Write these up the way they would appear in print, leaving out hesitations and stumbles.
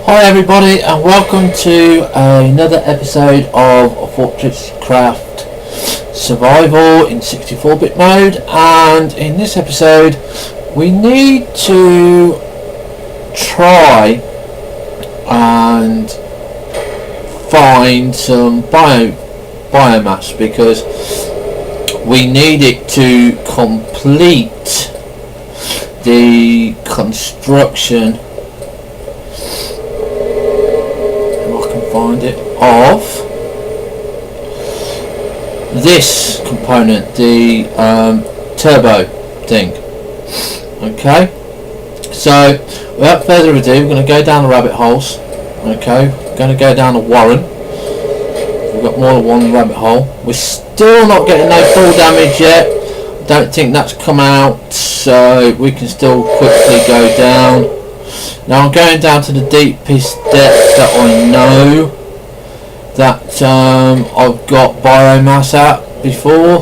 Hi everybody, and welcome to another episode of FortressCraft Survival in 64-bit mode. And in this episode we need to try and find some biomass, because we need it to complete the construction, find it, of this component, the turbo thing. Okay, so without further ado, we're going to go down the rabbit holes. Okay, we're going to go down the warren. We've got more than one rabbit hole. We're still not getting no full damage yet. I don't think that's come out, so we can still quickly go down. Now I'm going down to the deepest depth that I know that I've got biomass at before,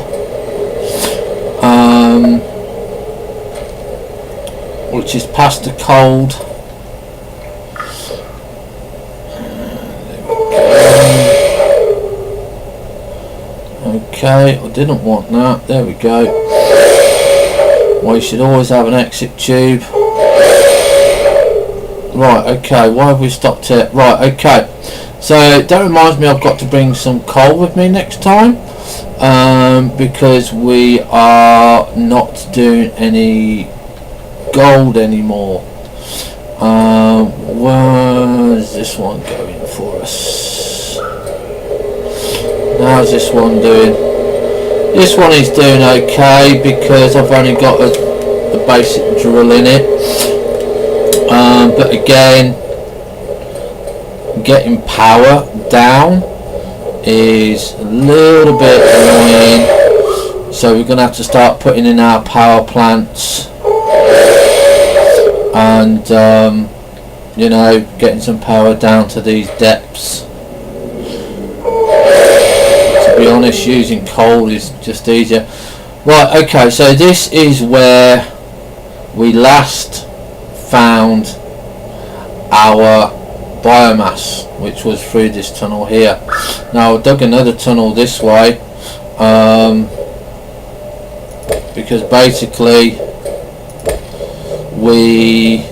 which is past the cold. Okay, I didn't want that. There we go. Well, you should always have an exit tube. Right, okay, why have we stopped here? Right, okay, so that reminds me, I've got to bring some coal with me next time, because we are not doing any gold anymore. Where's this one going for us? How's this one doing? This one is doing okay, because I've only got a basic drill in it. But again, getting power down is a little bit annoying, so we're going to have to start putting in our power plants and you know, getting some power down to these depths. To be honest, using coal is just easier. Right, okay, so this is where we last found our biomass, which was through this tunnel here. Now I dug another tunnel this way, because basically we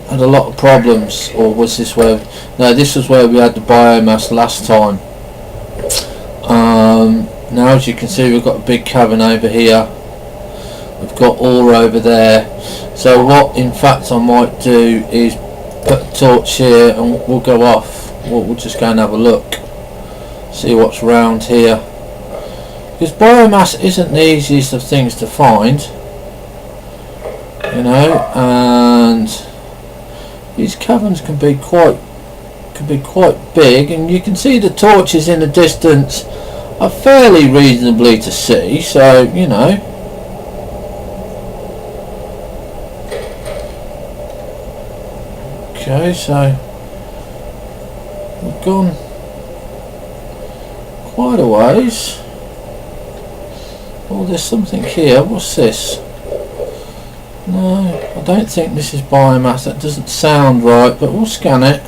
had a lot of problems. Or was this where? No, this was where we had the biomass last time. Now as you can see, we've got a big cavern over here, we've got ore over there. So what in fact I might do is put a torch here and we'll go off. We'll just go and have a look, see what's around here, because biomass isn't the easiest of things to find, you know, and these caverns can be quite big, and you can see the torches in the distance are fairly reasonably to see, so you know. Okay, so we've gone quite a ways. Oh, there's something here. What's this? No, I don't think this is biomass. That doesn't sound right, but we'll scan it.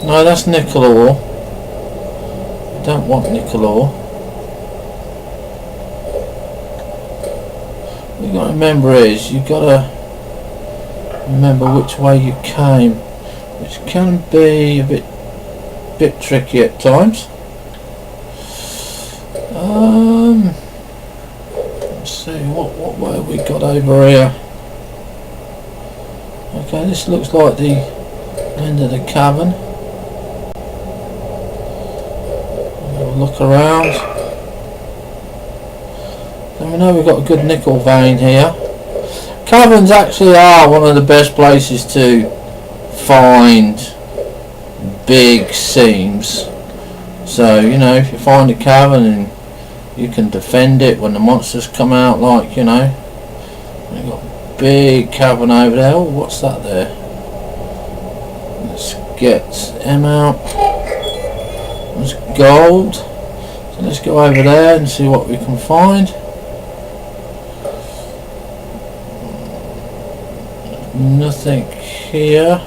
No, that's nickel ore. I don't want nickel ore. What you got to remember is you've got to remember which way you came, which can be a bit tricky at times. Let's see, what way have we got over here? Okay, this looks like the end of the cavern. We'll look around. And we know we've got a good nickel vein here. Caverns actually are one of the best places to find big seams. So, you know, if you find a cavern and you can defend it when the monsters come out, like, you know, you've got a big cavern over there. Oh, what's that there? Let's get M out. There's gold. So let's go over there and see what we can find. Nothing here.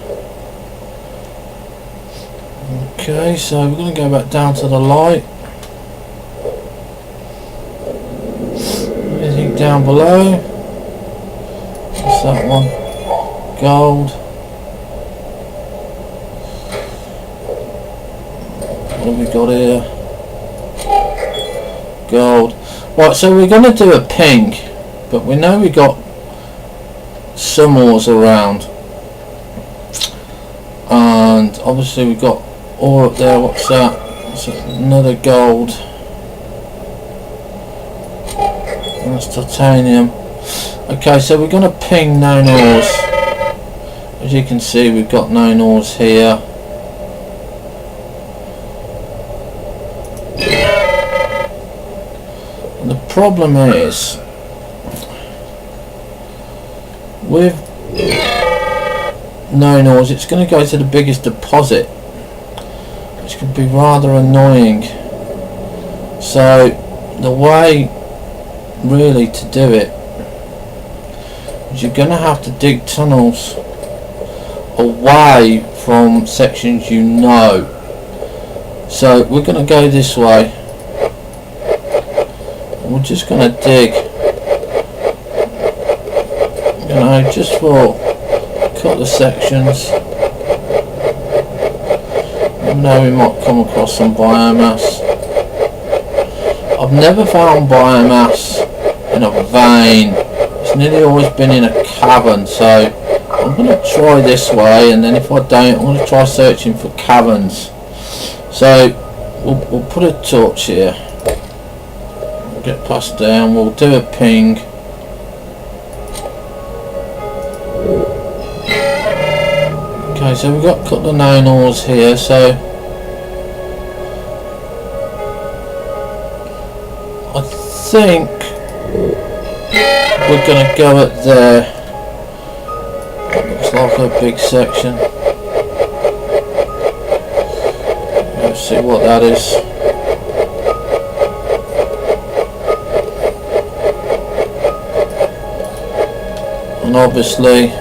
Okay, so we're going to go back down to the light. Anything down below? What's that one? Gold. What have we got here? Gold. Right, so we're going to do a ping, but we know we got some ores around, and obviously we've got ore up there. What's that? That's another gold. That's titanium. Okay, so we're going to ping known ores. As you can see, we've got known ores here. And the problem is with known ores, it's going to go to the biggest deposit, which could be rather annoying. So the way really to do it is you're going to have to dig tunnels away from sections you know. So we're going to go this way. We're just going to dig, you know, just for a couple of sections. Even though we might come across some biomass. I've never found biomass in a vein. It's nearly always been in a cavern, so I'm going to try this way, and then if I don't, I'm going to try searching for caverns. So we'll put a torch here, we'll get past down, we'll do a ping. Okay, so we've got a couple of known ores here, so I think we're going to go up there. Looks like a big section. Let's see what that is. And obviously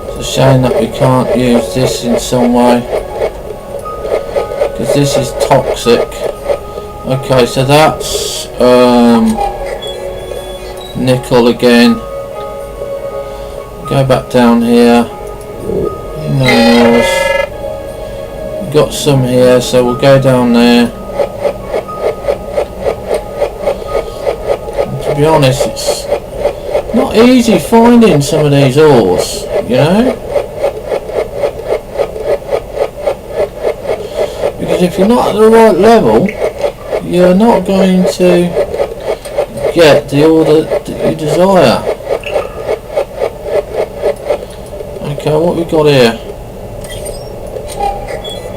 it's a shame that we can't use this in some way, because this is toxic. Okay, so that's nickel again. Go back down here. We've got some here, so we'll go down there. And to be honest, it's not easy finding some of these ores, you know, because if you're not at the right level, you're not going to get the ore that you desire. Okay, what we got here?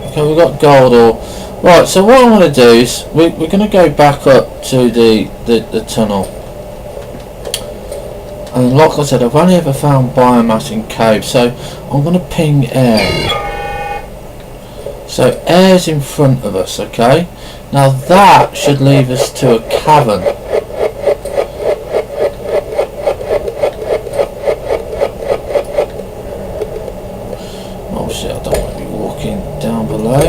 Okay, we've got gold ore. Right, so what I'm going to do is we're going to go back up to the tunnel. And like I said, I've only ever found biomass in caves, so I'm going to ping air. So air's in front of us, okay? Now that should lead us to a cavern. Obviously I don't want to be walking down below.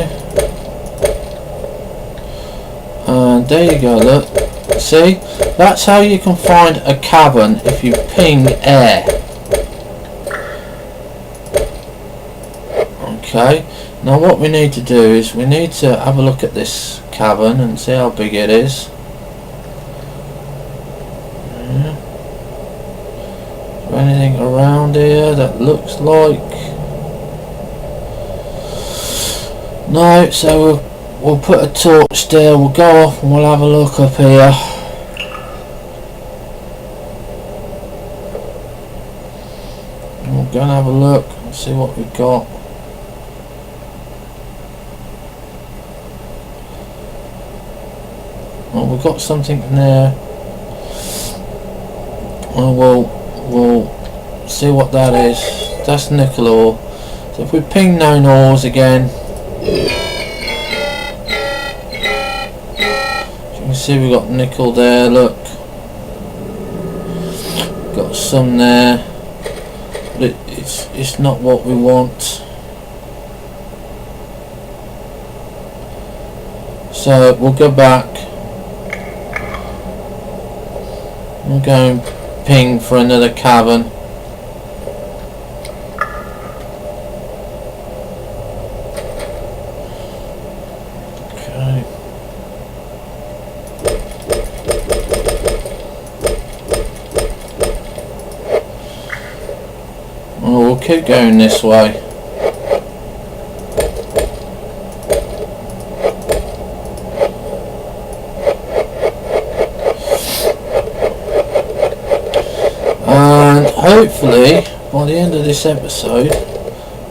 And there you go, look. See? That's how you can find a cavern, if you ping air. Okay. Now what we need to do is we need to have a look at this cavern and see how big it is. Yeah. Is there anything around here that looks like? No, so we'll put a torch there, we'll go off and we'll have a look up here. And we'll go and have a look and see what we've got. Well, we've got something there. Well, we'll see what that is. That's nickel ore. So if we ping known ores again, as you can see we've got nickel there, look. got some there, but it's not what we want. So we'll go back and go and ping for another cavern. Okay. Well, we'll keep going this way. Hopefully, by the end of this episode,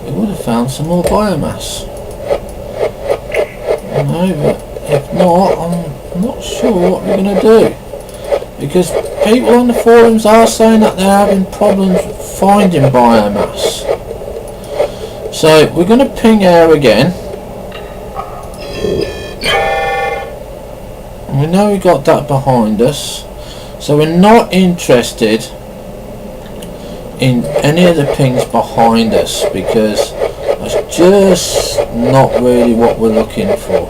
we would have found some more biomass. No, but if not, I'm not sure what we're going to do. Because people on the forums are saying that they're having problems finding biomass. So, we're going to ping air again. And we know we got that behind us. So, we're not interested in any of the pings behind us, because that's just not really what we're looking for.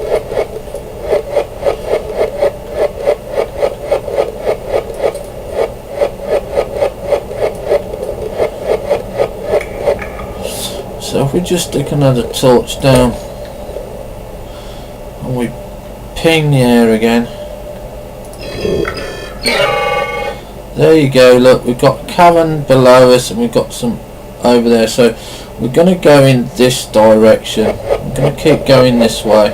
So if we just stick another torch down and we ping the air again. There you go, look, we've got a cavern below us and we've got some over there, so we're going to go in this direction. We're going to keep going this way.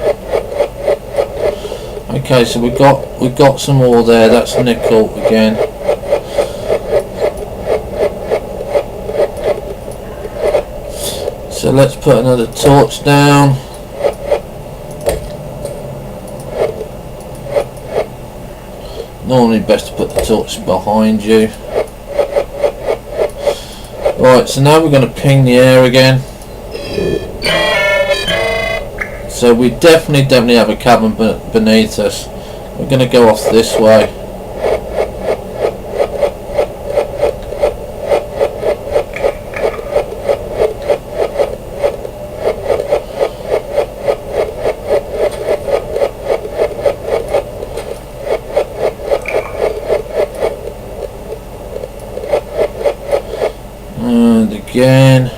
Okay, so we've got some more there, that's nickel again. So let's put another torch down. Normally best to put the torch behind you. Right, so now we're going to ping the air again. So we definitely have a cavern beneath us. We're going to go off this way. Again.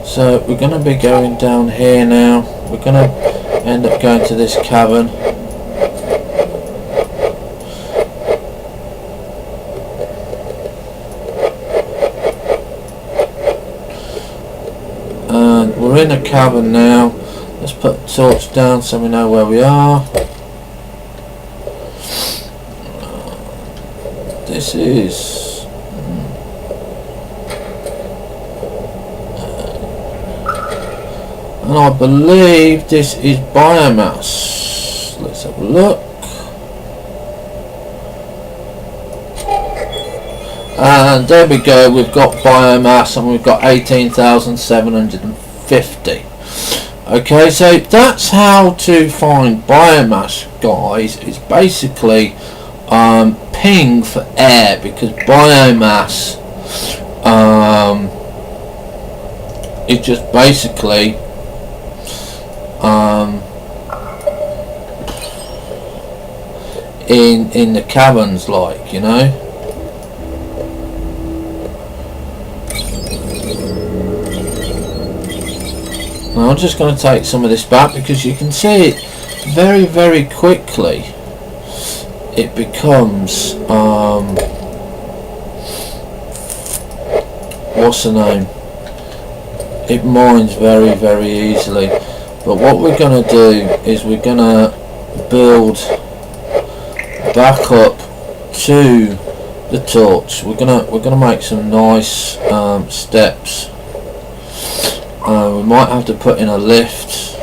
So we're going to be going down here now. We're going to end up going to this cavern. And we're in a cavern now. Let's put a torch down so we know where we are. This is and I believe this is biomass. Let's have a look. And there we go, we've got biomass and we've got 18,750. Okay, so that's how to find biomass, guys. It's basically ping for air, because biomass is just basically in the caverns, like, you know. Now I'm just going to take some of this back, because you can see it very quickly. It becomes what's the name? It mines very easily. But what we're going to do is we're going to build back up to the torch. We're gonna make some nice steps. We might have to put in a lift.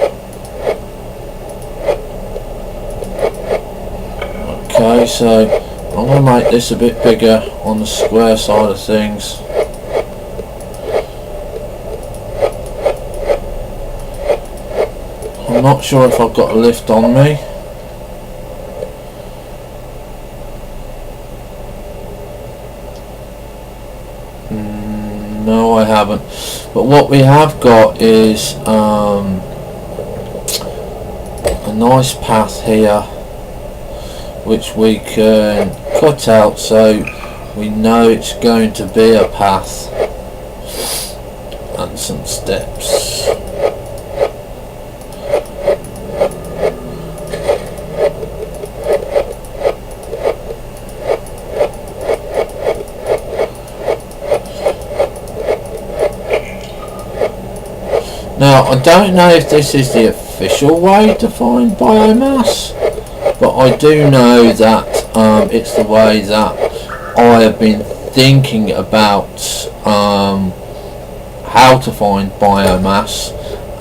Okay, so I'm going to make this a bit bigger on the square side of things. I'm not sure if I've got a lift on me. No, I haven't. But what we have got is a nice path here, which we can cut out so we know it's going to be a path, and some steps. Now, I don't know if this is the official way to find biomass, but I do know that it's the way that I have been thinking about how to find biomass,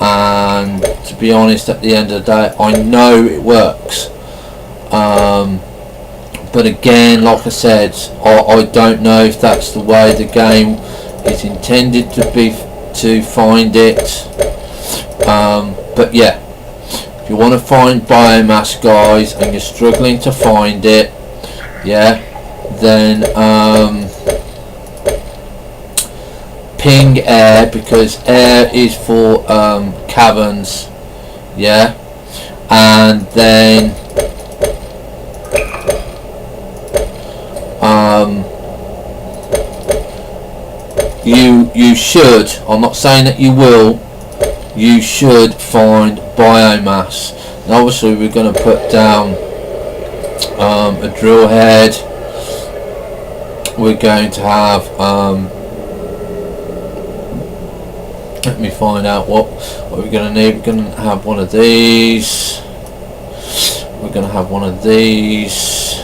and to be honest, at the end of the day, I know it works. But again, like I said, I don't know if that's the way the game is intended to be, to find it. But yeah, if you want to find biomass, guys, and you're struggling to find it, yeah, then ping air, because air is for caverns, yeah, and then you should, I'm not saying that you will, you should find biomass. And obviously we're going to put down a drill head. We're going to have let me find out what we're going to need. We're going to have one of these, we're going to have one of these,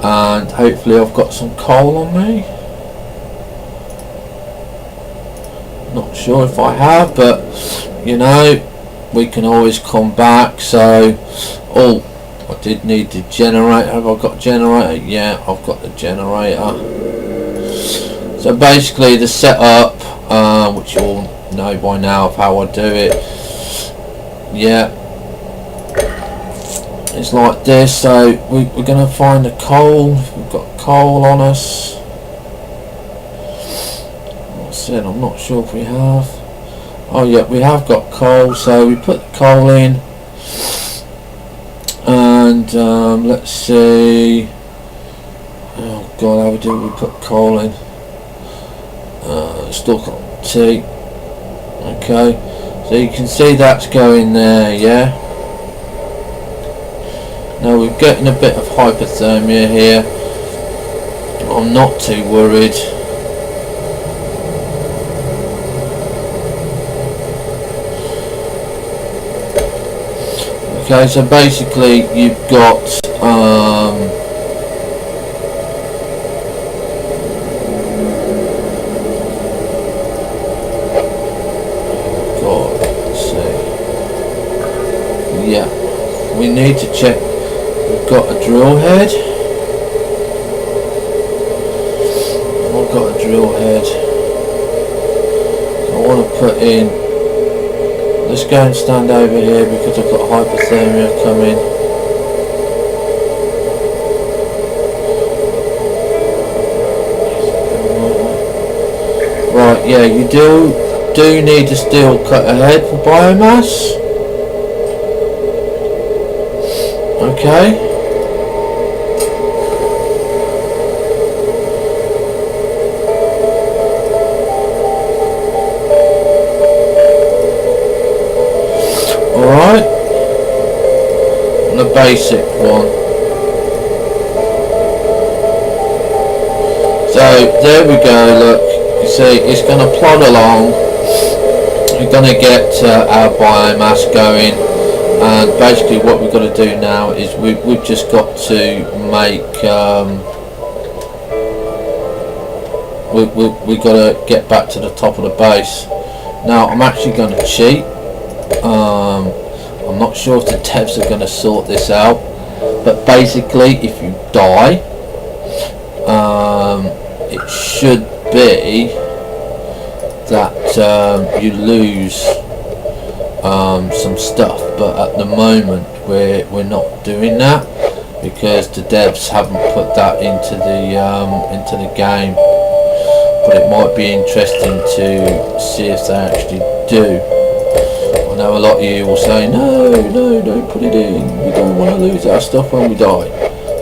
and hopefully I've got some coal on me. Not sure if I have, but you know, we can always come back. So, oh, I did need the generator. Have I got a generator? Yeah, I've got the generator. So basically the setup, which you all know by now of how I do it, yeah, it's like this. So we're going to find the coal. We've got coal on us. I'm not sure if we have. Oh yeah, we have got coal, so we put the coal in, and let's see, oh god, how do we put coal in? Stock on T. Okay, so you can see that's going there, yeah. Now we're getting a bit of hypothermia here. I'm not too worried. Okay, so basically you've got God, let's see. Yeah, we need to check. We've got a drill head. I've got a drill head. I want to put in. Let's go and stand over here because I've got hypothermia coming. Right, yeah, you do need a steel cutter head for biomass. Okay. Alright, the basic one. So there we go, look, you see it's going to plod along. We're going to get our biomass going, and basically what we've got to do now is we've just got to make we've got to get back to the top of the base. Now I'm actually going to cheat. I'm not sure if the devs are going to sort this out, but basically if you die, it should be that you lose some stuff, but at the moment we're not doing that because the devs haven't put that into the game. but it might be interesting to see if they actually do. I know a lot of you will say, no, don't put it in, we don't want to lose our stuff when we die.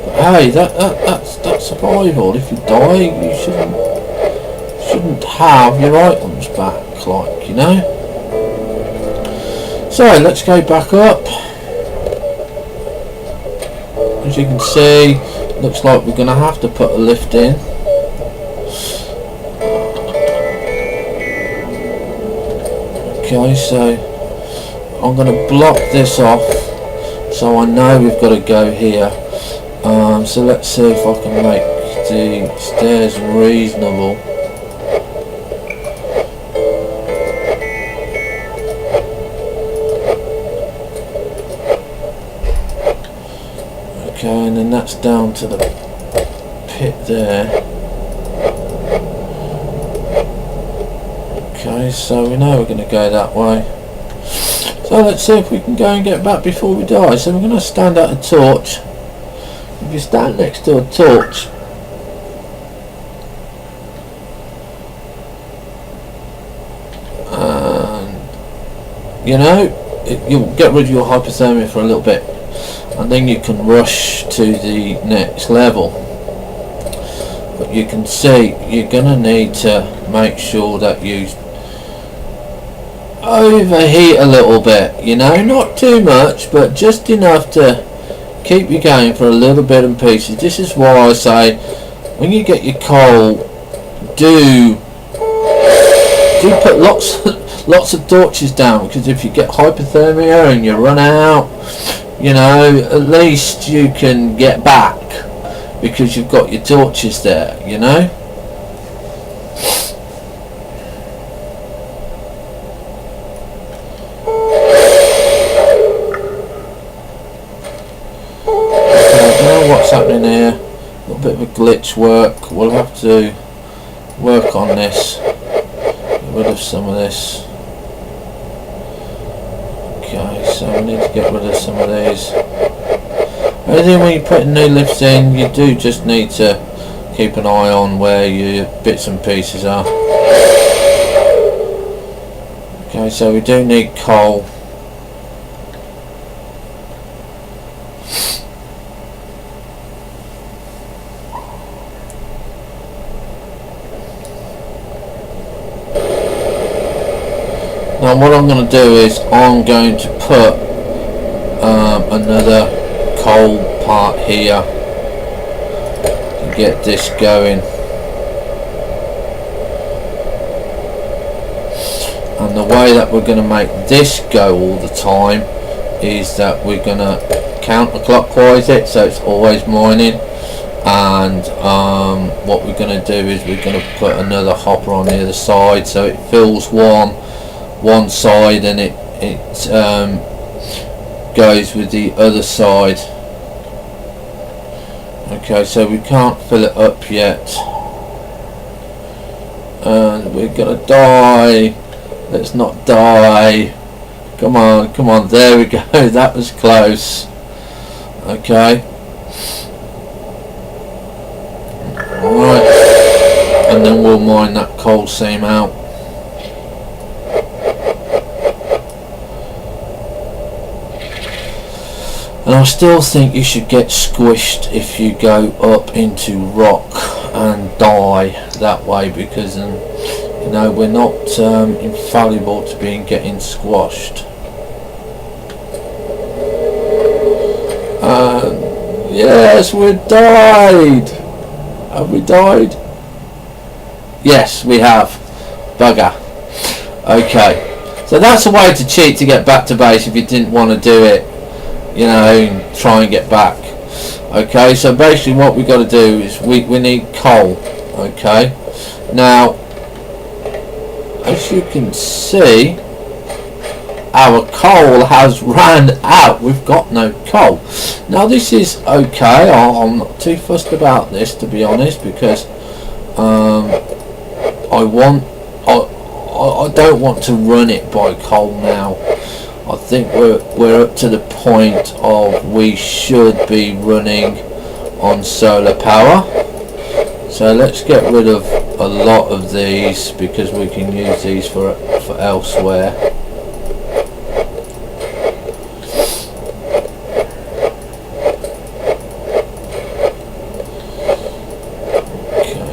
But hey, that's survival. If you die, you shouldn't have your items back, like, you know. So let's go back up. As you can see, looks like we're going to have to put a lift in. Okay, so I'm going to block this off so I know we've got to go here. So let's see if I can make the stairs reasonable. Okay, and then that's down to the pit there. Okay, so we know we're going to go that way. So let's see if we can go and get back before we die. So we're going to stand at a torch. If you stand next to a torch, and you know, you'll get rid of your hypothermia for a little bit, and then you can rush to the next level. But you can see you're going to need to make sure that you overheat a little bit, you know, not too much, but just enough to keep you going for a little bit in pieces. This is why I say, when you get your coal, do put lots of torches down, because if you get hypothermia and you run out, you know, at least you can get back because you've got your torches there, you know. What's happening here? A little bit of a glitch work. We'll have to work on this. Get rid of some of this. Okay, so we need to get rid of some of these. Anything when you put new lifts in, you do just need to keep an eye on where your bits and pieces are. Okay, so we do need coal. Now what I'm going to do is I'm going to put another coal part here to get this going, and the way that we're going to make this go all the time is that we're going to counterclockwise it, so it's always mining. And what we're going to do is we're going to put another hopper on the other side, so it fills one side and it goes with the other side. Okay, so we can't fill it up yet, and we're gonna die. Let's not die. Come on, there we go. That was close. Okay, alright, and then we'll mine that coal seam out. And I still think you should get squished if you go up into rock and die that way, because you know, we're not infallible to being getting squashed. Yes, we died. Have we died? Yes, we have. Bugger. Okay, so that's a way to cheat to get back to base if you didn't want to do it, you know, and try and get back. Okay, so basically what we've got to do is we need coal. Okay, now as you can see, our coal has ran out. We've got no coal. Now this is okay. I'm not too fussed about this, to be honest, because I don't want to run it by coal now. I think we're up to the point of we should be running on solar power. So let's get rid of a lot of these because we can use these for elsewhere. Okay.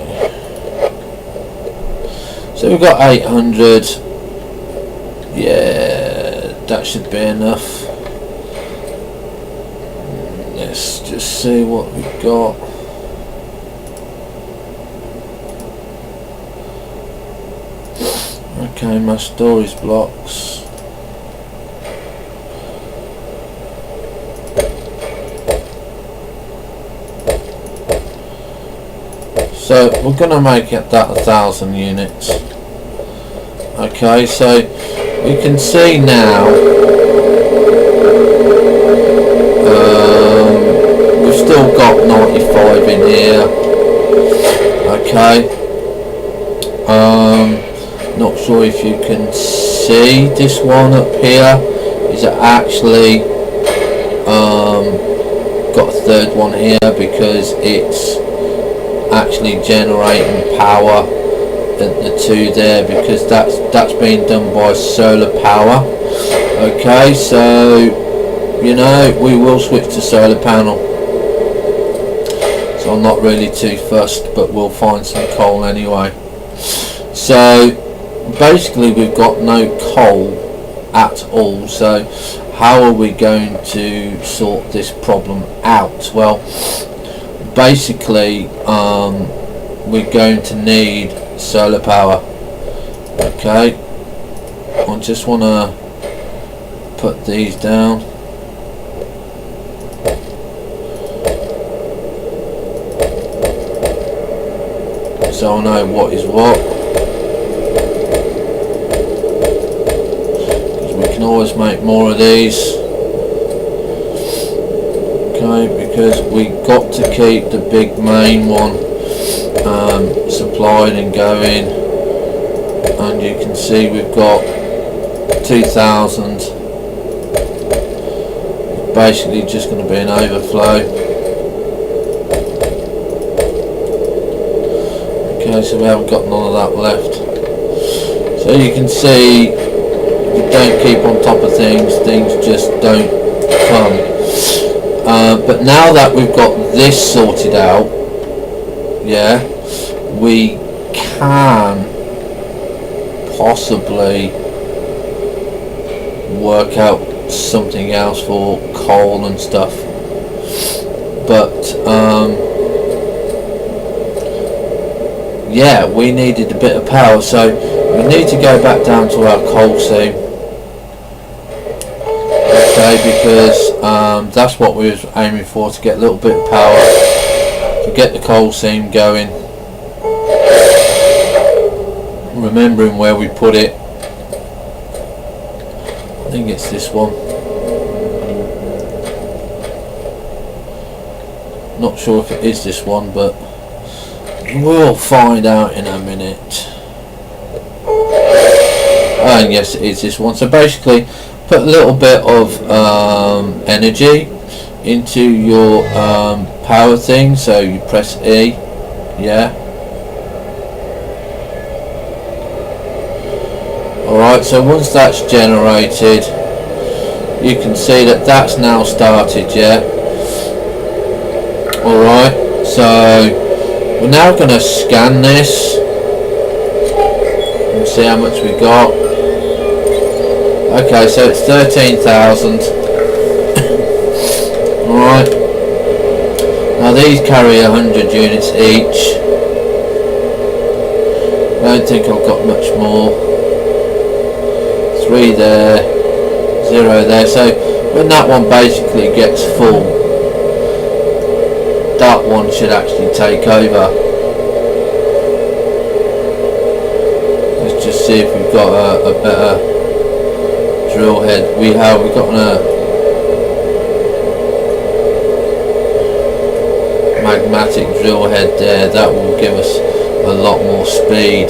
So we've got 800. Yeah, that should be enough. Let's just see what we've got. Okay, my storage blocks. So we're going to make it that 1,000 units. Okay, so you can see now we've still got 95 in here. Okay. Not sure if you can see this one up here. Is it actually got a third one here because it's actually generating power at the two there, because that's being done by solar power. Okay, so you know, we will switch to solar panel, so I'm not really too fussed, but we'll find some coal anyway. So basically we've got no coal at all, so how are we going to sort this problem out? Well, basically we're going to need solar power. Okay, I just want to put these down. So I know what is what. Always make more of these. Okay, because we got to keep the big main one supplied and going, and you can see we've got 2,000. Basically just going to be an overflow. Okay, so we haven't got none of that left, so you can see don't keep on top of things just don't come. But now that we've got this sorted out, yeah, we can possibly work out something else for coal and stuff, but yeah, we needed a bit of power, so we need to go back down to our coal seam. Okay, because that's what we was aiming for, to get a little bit of power, to get the coal seam going. Remembering where we put it, I think it's this one. Not sure if it is this one, but we'll find out in a minute. And yes, it is this one. So basically, put a little bit of energy into your power thing. So you press E, yeah. Alright, so once that's generated, you can see that that's now started, yeah. Alright, so we're now going to scan this and see how much we got. Okay, so it's 13,000. Alright, now these carry 100 units each. I don't think I've got much more. 3 there, 0 there. So when that one basically gets full, that one should actually take over. Let's just see if we've got a better drill head. We've got a magmatic drill head there. That will give us a lot more speed.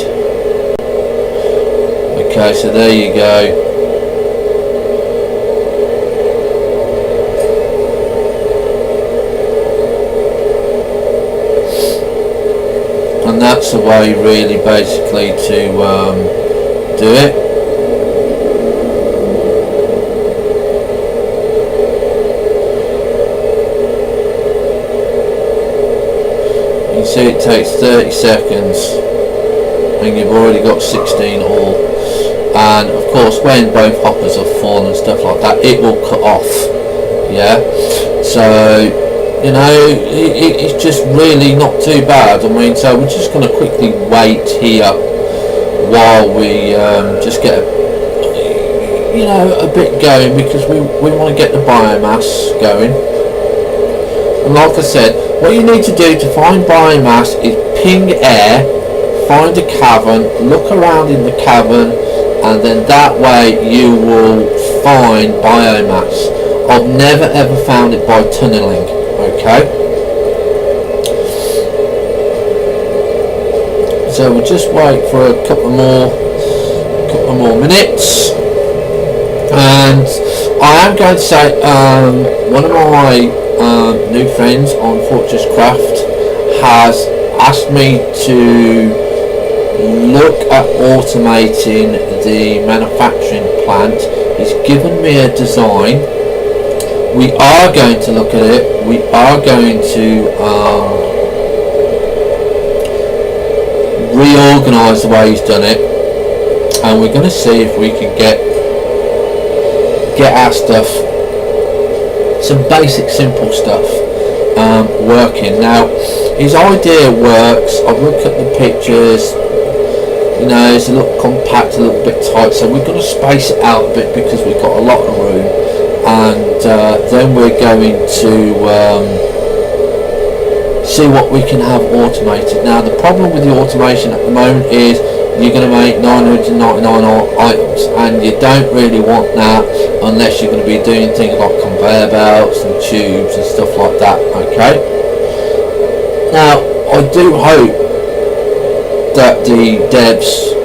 Okay, so there you go. And that's the way really basically to do it. You can see it takes 30 seconds and you've already got 16 ore, and of course when both hoppers are full and stuff like that, it will cut off. Yeah, so you know, it's just really not too bad. I mean, so we're just going to quickly wait here while we just get a bit going, because we want to get the biomass going. And like I said, what you need to do to find biomass is ping air, find a cavern, look around in the cavern, and then that way you will find biomass. I've never ever found it by tunnelling. Okay, so we'll just wait for a couple more minutes, and I am going to say one of my new friends on FortressCraft has asked me to look at automating the manufacturing plant. He's given me a design. We are going to look at it. We are going to reorganise the way he's done it, and we're going to see if we can get our stuff, some basic simple stuff, working. Now his idea works. I've looked at the pictures. You know, it's a little compact, a little bit tight, so we're going to space it out a bit because we've got a lot of room. And then we're going to see what we can have automated. Now the problem with the automation at the moment is you're going to make 999 items, and you don't really want that unless you're going to be doing things like conveyor belts and tubes and stuff like that. Okay, now I do hope that the devs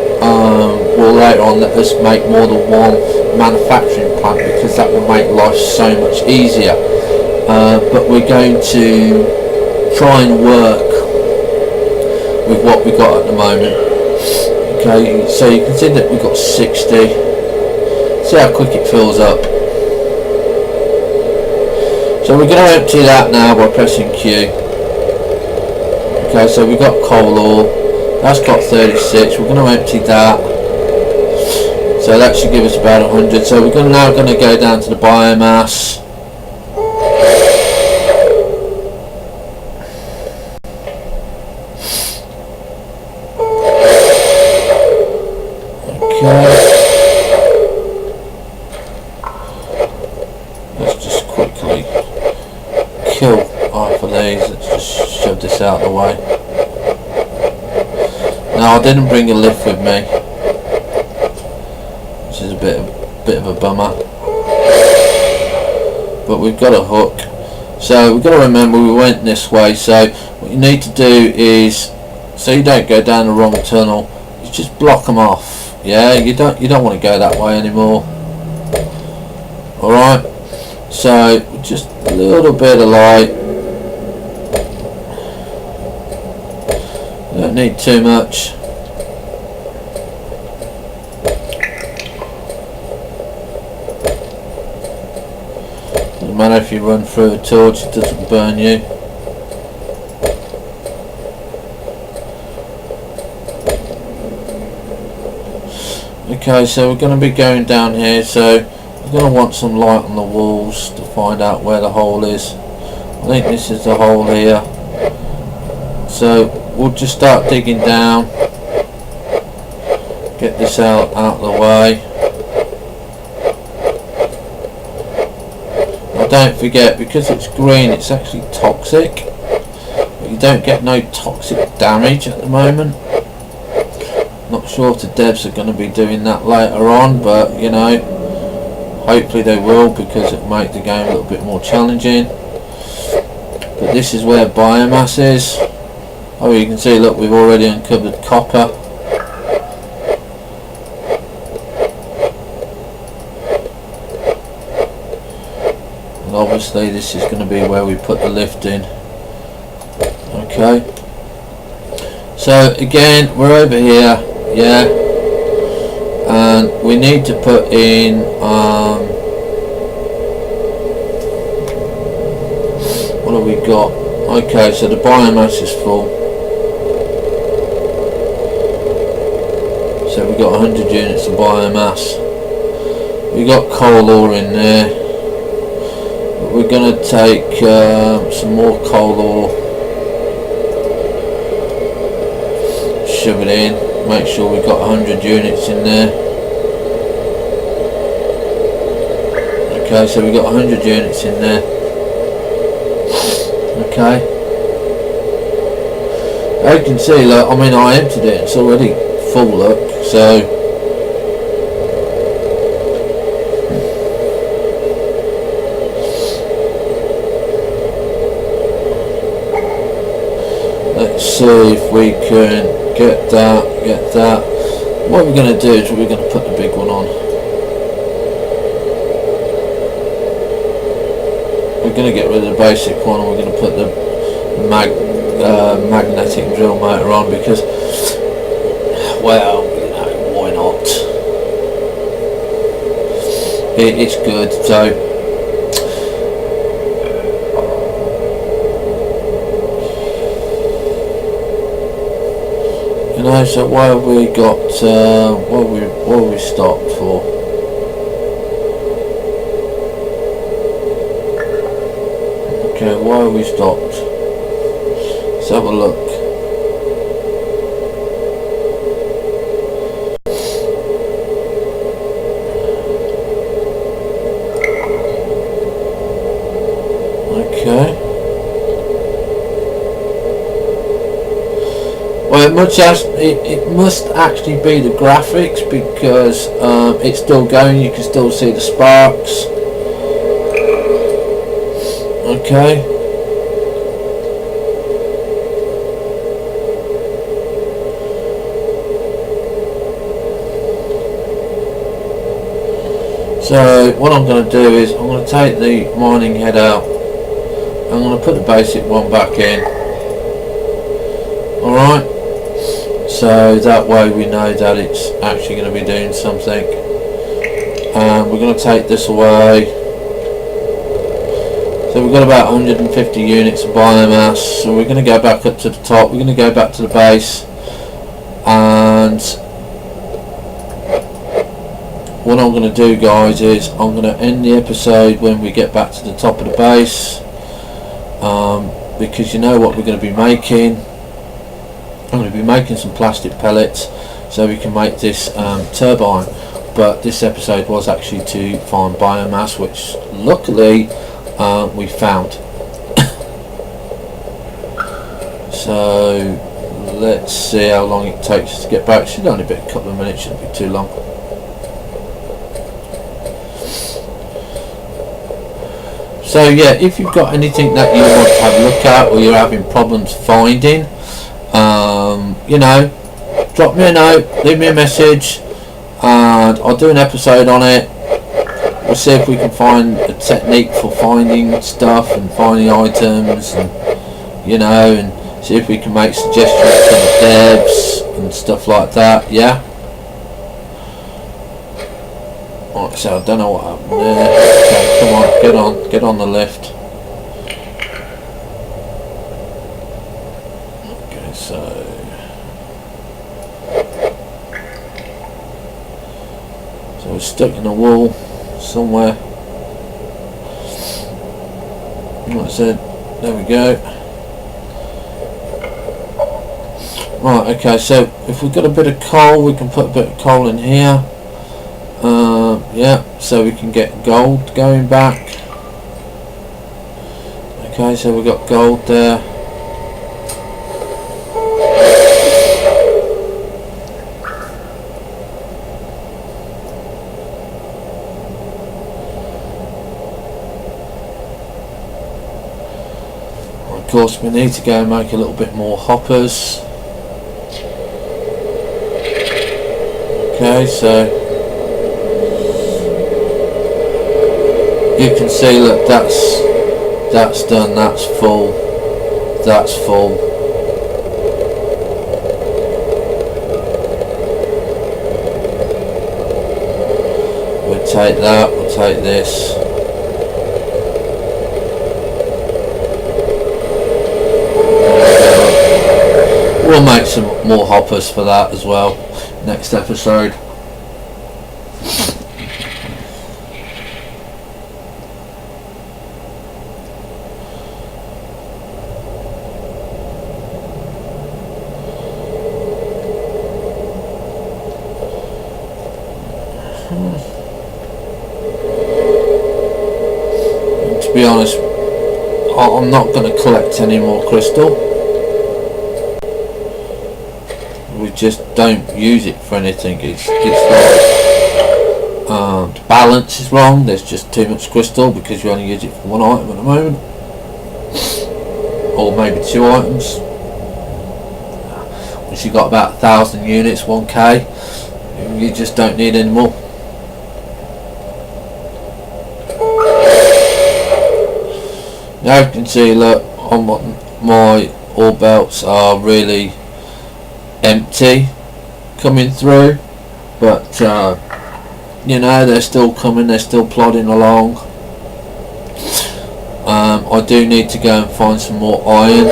will later on let us make more than one manufacturing plant, because that will make life so much easier, but we're going to try and work with what we've got at the moment. Okay, so you can see that we've got 60. See how quick it fills up. So we're going to empty that now by pressing Q. Okay, so we've got coal ore, that's got 36. We're going to empty that. So that should give us about 100. So we're now going to go down to the biomass. Okay. Let's just quickly kill half of these. Let's just shove this out of the way. Now I didn't bring a lift with me, which is a bit of a bummer, but we've got a hook. So we've got to remember we went this way, so what you need to do is, so you don't go down the wrong tunnel, you just block them off. Yeah, you don't want to go that way anymore. Alright, so just a little bit of light, you don't need too much. Doesn't matter if you run through a torch, it doesn't burn you. Okay, so we're going to be going down here, so we're going to want some light on the walls to find out where the hole is. I think this is the hole here. So we'll just start digging down, get this out of the way. Now don't forget, because it's green, it's actually toxic, but you don't get no toxic damage at the moment. Not sure if the devs are going to be doing that later on, but you know, hopefully they will, because it will make the game a little bit more challenging. But this is where biomass is. Oh, you can see, look, we've already uncovered copper. And obviously this is going to be where we put the lift in. Okay, So again, we're over here, yeah, and we need to put in what have we got? Okay, so the biomass is full. So we've got 100 units of biomass. We got coal ore in there. But we're going to take some more coal ore, shove it in, make sure we've got 100 units in there. Okay, so we've got 100 units in there. Okay. As you can see, look, I mean, I emptied it, it's already full, look, so let's see if we can get that. What we're going to do is we're going to put the big one on. We're going to get rid of the basic one and we're going to put the magnetic drill motor on because, well, you know, why not? It's good. So you know, so why have we got what have we stopped for? Okay, why have we stopped? Let's have a look. Okay. Well, it must actually be the graphics because it's still going. You can still see the sparks. Okay. So what I'm going to do is I'm going to take the mining head out. I'm going to put the basic one back in. Alright. So that way we know that it's actually going to be doing something. And we're going to take this away. So we've got about 150 units of biomass. So we're going to go back up to the top. We're going to go back to the base. And what I'm going to do, guys, is I'm going to end the episode when we get back to the top of the base. Because you know what we're going to be making. I'm going to be making some plastic pellets so we can make this turbine, but this episode was actually to find biomass, which luckily we found. So let's see how long it takes us to get back. It should only be a couple of minutes, shouldn't be too long. So yeah, if you've got anything that you want to have a look at or you're having problems finding, you know, drop me a note, leave me a message, and I'll do an episode on it. We'll see if we can find a technique for finding stuff and finding items, and you know, and see if we can make suggestions to the devs and stuff like that. Yeah. Right, so I don't know what happened there. Okay, come on, get on the lift. So it's stuck in a wall somewhere. Like I said, there we go. Right, okay, so if we've got a bit of coal, we can put a bit of coal in here. Yeah, so we can get gold going back. Okay, so we've got gold there. Of course, we need to go and make a little bit more hoppers. Okay, so you can see, look, that's done, that's full, take that, we'll take this. We'll make some more hoppers for that as well next episode. And to be honest, I'm not going to collect any more crystal. We just don't use it for anything. It's like the balance is wrong. There's just too much crystal because you only use it for one item at the moment, or maybe 2 items. Once you've got about 1,000 units, 1k, you just don't need any more. Now you can see, look, on my ore belts are really empty coming through, but you know, they're still coming, they're still plodding along. I do need to go and find some more iron.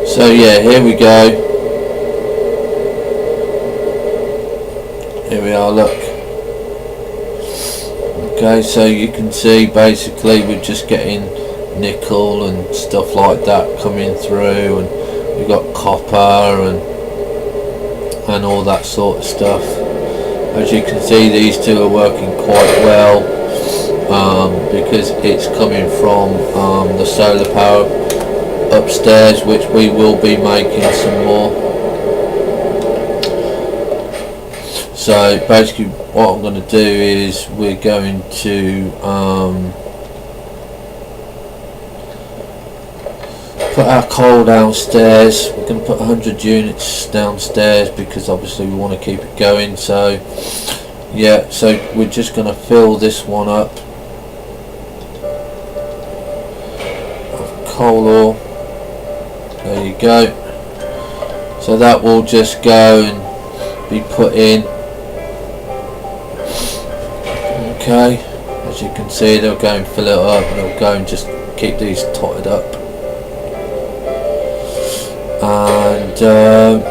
So yeah, here we go. Here we are, look. Okay, so you can see basically we're just getting nickel and stuff like that coming through, and we've got copper and all that sort of stuff. As you can see, these two are working quite well because it's coming from the solar power upstairs, which we will be making some more. So basically what I'm going to do is we're going to put our coal downstairs. We're going to put 100 units downstairs because obviously we want to keep it going. So yeah, so we're just going to fill this one up of coal ore. There you go. So that will just go and be put in. Okay, as you can see, they'll go and fill it up, and they'll go and just keep these totted up. And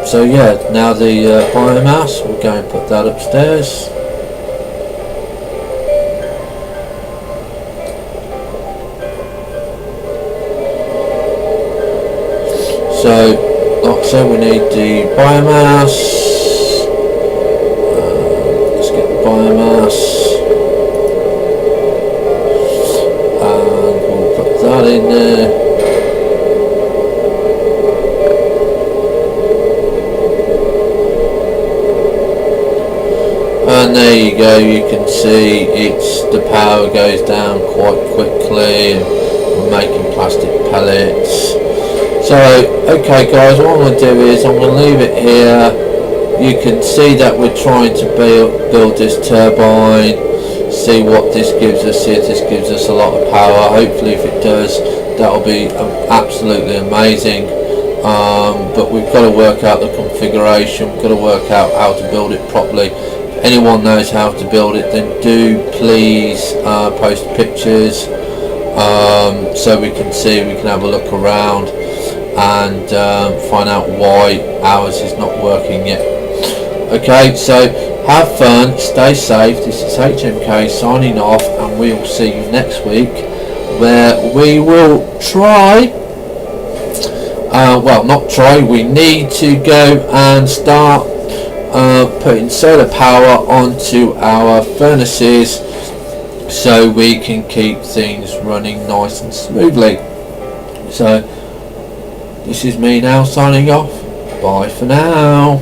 so yeah, now the biomass, we'll go and put that upstairs. So, like I said, we need the biomass. Let's get the biomass, and we'll put that in there. And there you go. You can see the power goes down quite quickly, and we're making plastic pellets. So, okay guys, what I'm going to do is I'm going to leave it here. You can see that we're trying to build this turbine, see what this gives us, see if this gives us a lot of power. Hopefully if it does, that'll be absolutely amazing. But we've got to work out the configuration, we've got to work out how to build it properly. If anyone knows how to build it, then do please post pictures so we can see, we can have a look around and find out why ours is not working yet. Okay, so have fun, stay safe. This is HMK signing off, and we will see you next week, where we will try, well, not try, we need to go and start putting solar power onto our furnaces so we can keep things running nice and smoothly. So this is me now signing off. Bye for now.